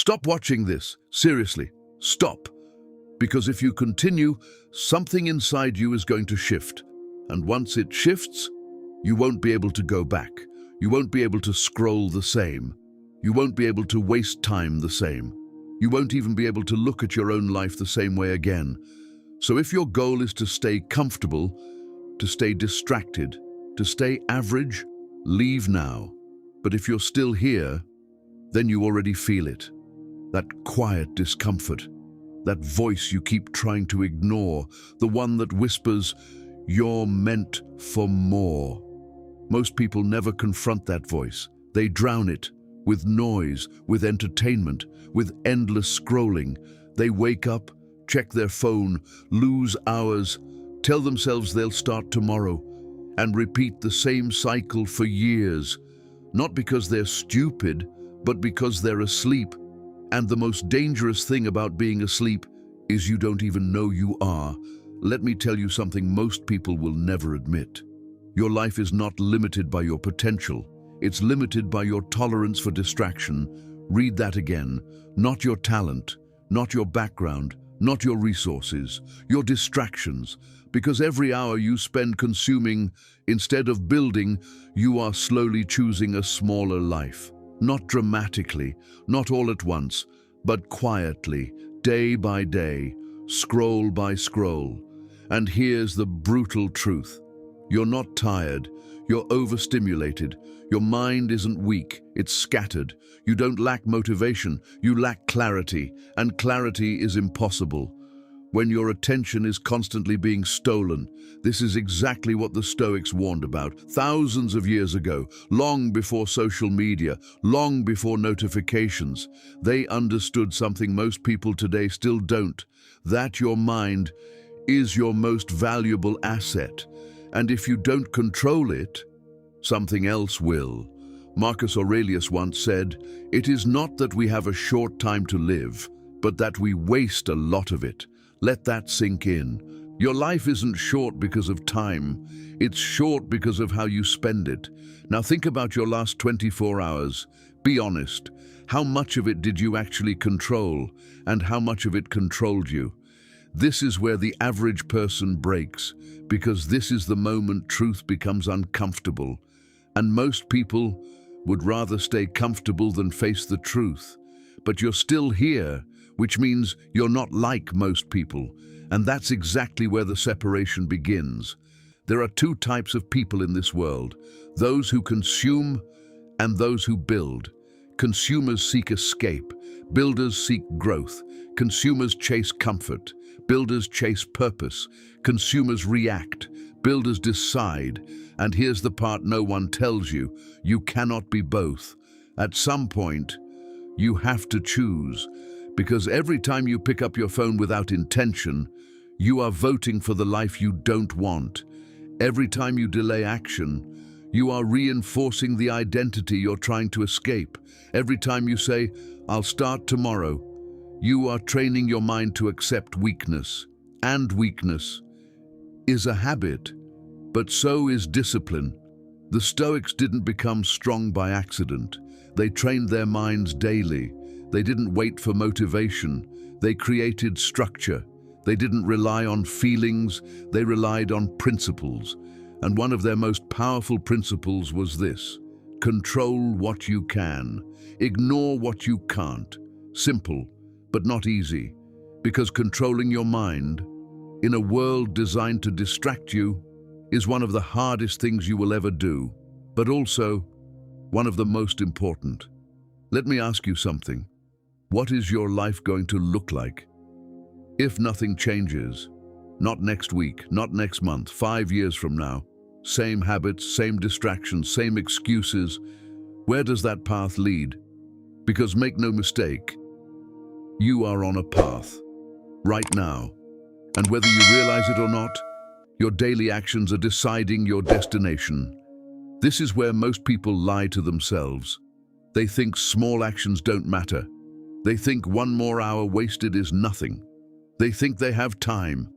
Stop watching this. Seriously, stop. Because if you continue, something inside you is going to shift. And once it shifts, you won't be able to go back. You won't be able to scroll the same. You won't be able to waste time the same. You won't even be able to look at your own life the same way again. So if your goal is to stay comfortable, to stay distracted, to stay average, leave now. But if you're still here, then you already feel it. That quiet discomfort, that voice you keep trying to ignore, the one that whispers, "You're meant for more." Most people never confront that voice. They drown it with noise, with entertainment, with endless scrolling. They wake up, check their phone, lose hours, tell themselves they'll start tomorrow, and repeat the same cycle for years. Not because they're stupid, but because they're asleep. And the most dangerous thing about being asleep is you don't even know you are. Let me tell you something most people will never admit. Your life is not limited by your potential. It's limited by your tolerance for distraction. Read that again. Not your talent, not your background, not your resources, your distractions. Because every hour you spend consuming instead of building, you are slowly choosing a smaller life. Not dramatically, not all at once, but quietly, day by day, scroll by scroll. And here's the brutal truth. You're not tired, you're overstimulated. Your mind isn't weak, it's scattered. You don't lack motivation, you lack clarity, and clarity is impossible when your attention is constantly being stolen. This is exactly what the Stoics warned about thousands of years ago, long before social media, long before notifications. They understood something most people today still don't, that your mind is your most valuable asset. And if you don't control it, something else will. Marcus Aurelius once said, "It is not that we have a short time to live, but that we waste a lot of it." Let that sink in. Your life isn't short because of time. It's short because of how you spend it. Now think about your last 24 hours. Be honest. How much of it did you actually control, and how much of it controlled you? This is where the average person breaks, because this is the moment truth becomes uncomfortable. And most people would rather stay comfortable than face the truth. But you're still here, which means you're not like most people. And that's exactly where the separation begins. There are two types of people in this world: those who consume and those who build. Consumers seek escape. Builders seek growth. Consumers chase comfort. Builders chase purpose. Consumers react. Builders decide. And here's the part no one tells you: you cannot be both. At some point, you have to choose. Because every time you pick up your phone without intention, you are voting for the life you don't want. Every time you delay action, you are reinforcing the identity you're trying to escape. Every time you say, "I'll start tomorrow," you are training your mind to accept weakness. And weakness is a habit, but so is discipline. The Stoics didn't become strong by accident. They trained their minds daily. They didn't wait for motivation. They created structure. They didn't rely on feelings. They relied on principles. And one of their most powerful principles was this: control what you can, ignore what you can't. Simple, but not easy. Because controlling your mind, in a world designed to distract you, is one of the hardest things you will ever do, but also one of the most important. Let me ask you something. What is your life going to look like if nothing changes? Not next week, not next month, 5 years from now. Same habits, same distractions, same excuses. Where does that path lead? Because make no mistake, you are on a path right now. And whether you realize it or not, your daily actions are deciding your destination. This is where most people lie to themselves. They think small actions don't matter. They think one more hour wasted is nothing. They think they have time.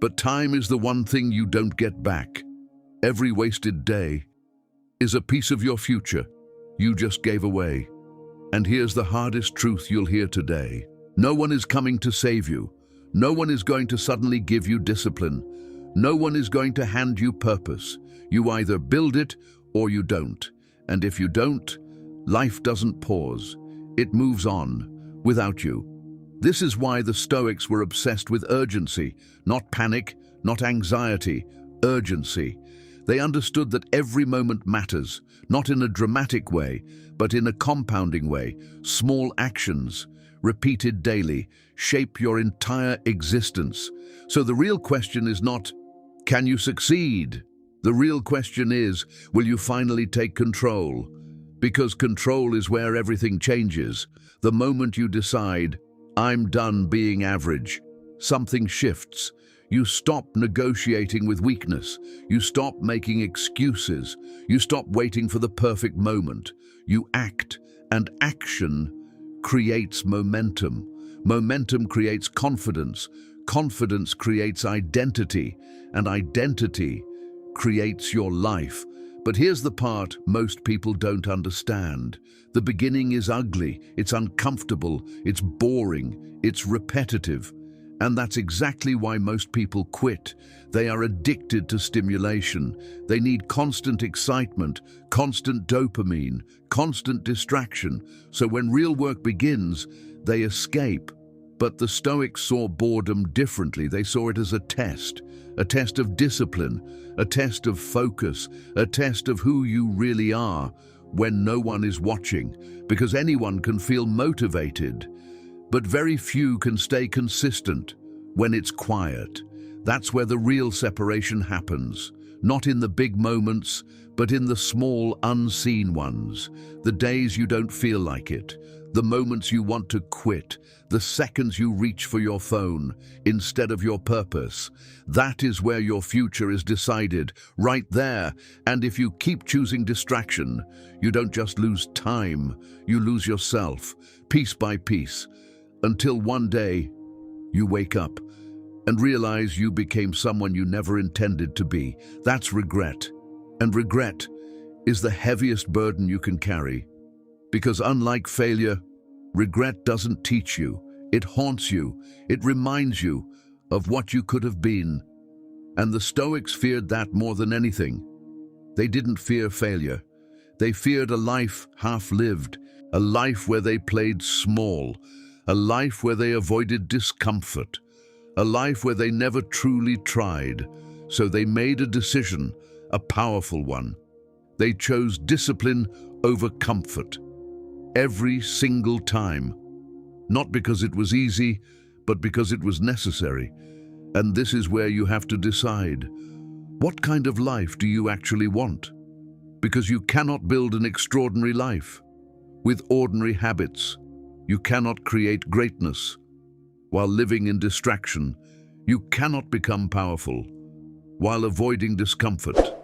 But time is the one thing you don't get back. Every wasted day is a piece of your future you just gave away. And here's the hardest truth you'll hear today. No one is coming to save you. No one is going to suddenly give you discipline. No one is going to hand you purpose. You either build it or you don't. And if you don't, life doesn't pause. It moves on without you. This is why the Stoics were obsessed with urgency, not panic, not anxiety, urgency. They understood that every moment matters, not in a dramatic way, but in a compounding way. Small actions, repeated daily, shape your entire existence. So the real question is not, can you succeed? The real question is, will you finally take control? Because control is where everything changes. The moment you decide, I'm done being average, something shifts. You stop negotiating with weakness. You stop making excuses. You stop waiting for the perfect moment. You act, and action creates momentum. Momentum creates confidence. Confidence creates identity, and identity creates your life. But here's the part most people don't understand. The beginning is ugly, it's uncomfortable, it's boring, it's repetitive. And that's exactly why most people quit. They are addicted to stimulation. They need constant excitement, constant dopamine, constant distraction. So when real work begins, they escape. But the Stoics saw boredom differently. They saw it as a test of discipline, a test of focus, a test of who you really are when no one is watching. Because anyone can feel motivated, but very few can stay consistent when it's quiet. That's where the real separation happens. Not in the big moments, but in the small, unseen ones. The days you don't feel like it, the moments you want to quit, the seconds you reach for your phone instead of your purpose. That is where your future is decided, right there. And if you keep choosing distraction, you don't just lose time, you lose yourself, piece by piece, until one day you wake up and realize you became someone you never intended to be. That's regret. And regret is the heaviest burden you can carry. Because unlike failure, regret doesn't teach you. It haunts you. It reminds you of what you could have been. And the Stoics feared that more than anything. They didn't fear failure. They feared a life half-lived, a life where they played small, a life where they avoided discomfort, a life where they never truly tried. So they made a decision, a powerful one. They chose discipline over comfort. Every single time. Not because it was easy, but because it was necessary. And this is where you have to decide, what kind of life do you actually want? Because you cannot build an extraordinary life with ordinary habits. You cannot create greatness while living in distraction. You cannot become powerful while avoiding discomfort.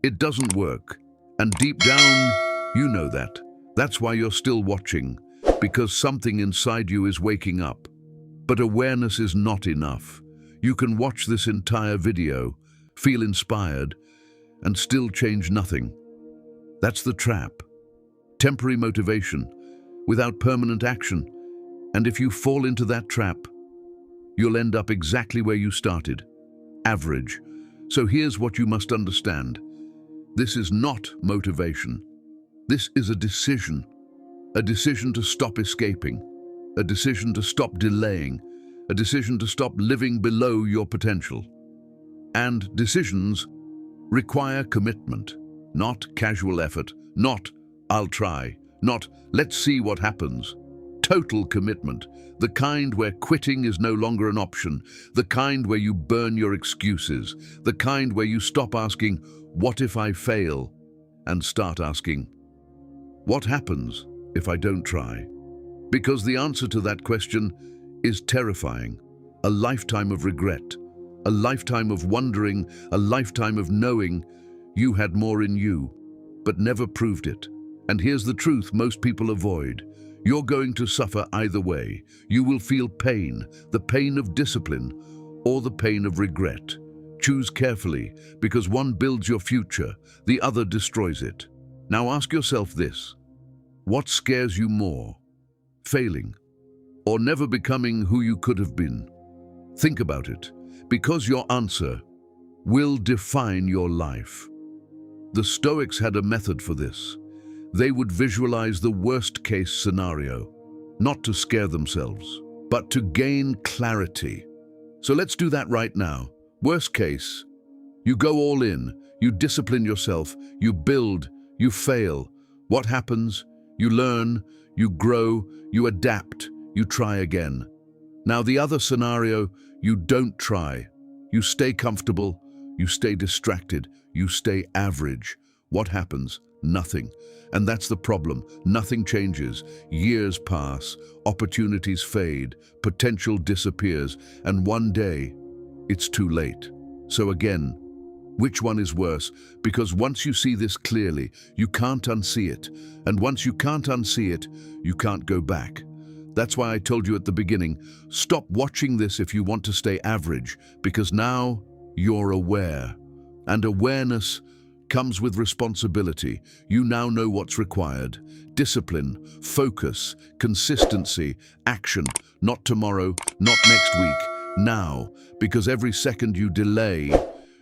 It doesn't work. And deep down, you know that. That's why you're still watching, because something inside you is waking up. But awareness is not enough. You can watch this entire video, feel inspired, and still change nothing. That's the trap. Temporary motivation, without permanent action. And if you fall into that trap, you'll end up exactly where you started, average. So here's what you must understand. This is not motivation. This is a decision to stop escaping, a decision to stop delaying, a decision to stop living below your potential. And decisions require commitment, not casual effort, not I'll try, not let's see what happens. Total commitment, the kind where quitting is no longer an option, the kind where you burn your excuses, the kind where you stop asking, what if I fail, and start asking, what happens if I don't try? Because the answer to that question is terrifying. A lifetime of regret, a lifetime of wondering, a lifetime of knowing you had more in you, but never proved it. And here's the truth most people avoid. You're going to suffer either way. You will feel pain, the pain of discipline, or the pain of regret. Choose carefully, because one builds your future, the other destroys it. Now ask yourself this. What scares you more? Failing, or never becoming who you could have been? Think about it, because your answer will define your life. The Stoics had a method for this. They would visualize the worst-case scenario, not to scare themselves, but to gain clarity. So let's do that right now. Worst case, you go all in, you discipline yourself, you build, you fail. What happens? You learn, you grow, you adapt, you try again. Now the other scenario, you don't try. You stay comfortable, you stay distracted, you stay average. What happens? Nothing. And that's the problem. Nothing changes. Years pass, opportunities fade, potential disappears, and one day, it's too late. So again, which one is worse? Because once you see this clearly, you can't unsee it. And once you can't unsee it, you can't go back. That's why I told you at the beginning, stop watching this if you want to stay average, because now you're aware. And awareness comes with responsibility. You now know what's required. Discipline, focus, consistency, action. Not tomorrow, not next week, now. Because every second you delay,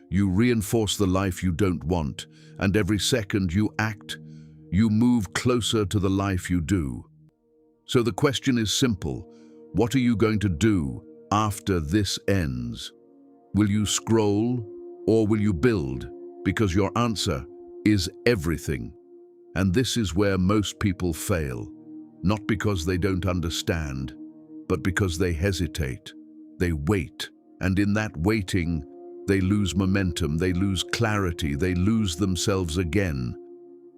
you reinforce the life you don't want. And every second you act, you move closer to the life you do. So the question is simple. What are you going to do after this ends? Will you scroll or will you build? Because your answer is everything. And this is where most people fail. Not because they don't understand, but because they hesitate. They wait. And in that waiting, they lose momentum, they lose clarity, they lose themselves again.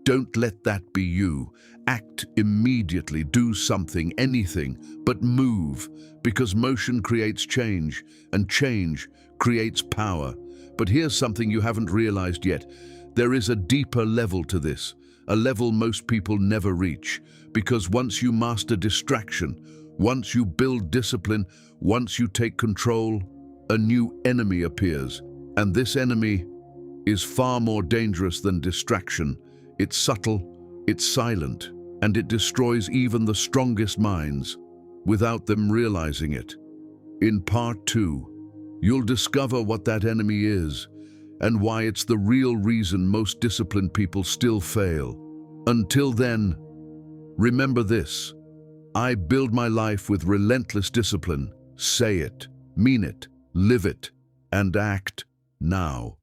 Don't let that be you. Act immediately, do something, anything, but move, because motion creates change, and change creates power. But here's something you haven't realized yet. There is a deeper level to this, a level most people never reach, because once you master distraction, once you build discipline, once you take control, a new enemy appears. And this enemy is far more dangerous than distraction. It's subtle, it's silent, and it destroys even the strongest minds without them realizing it. In part 2, you'll discover what that enemy is and why it's the real reason most disciplined people still fail. Until then, remember this: I build my life with relentless discipline. Say it, mean it, live it, and act now.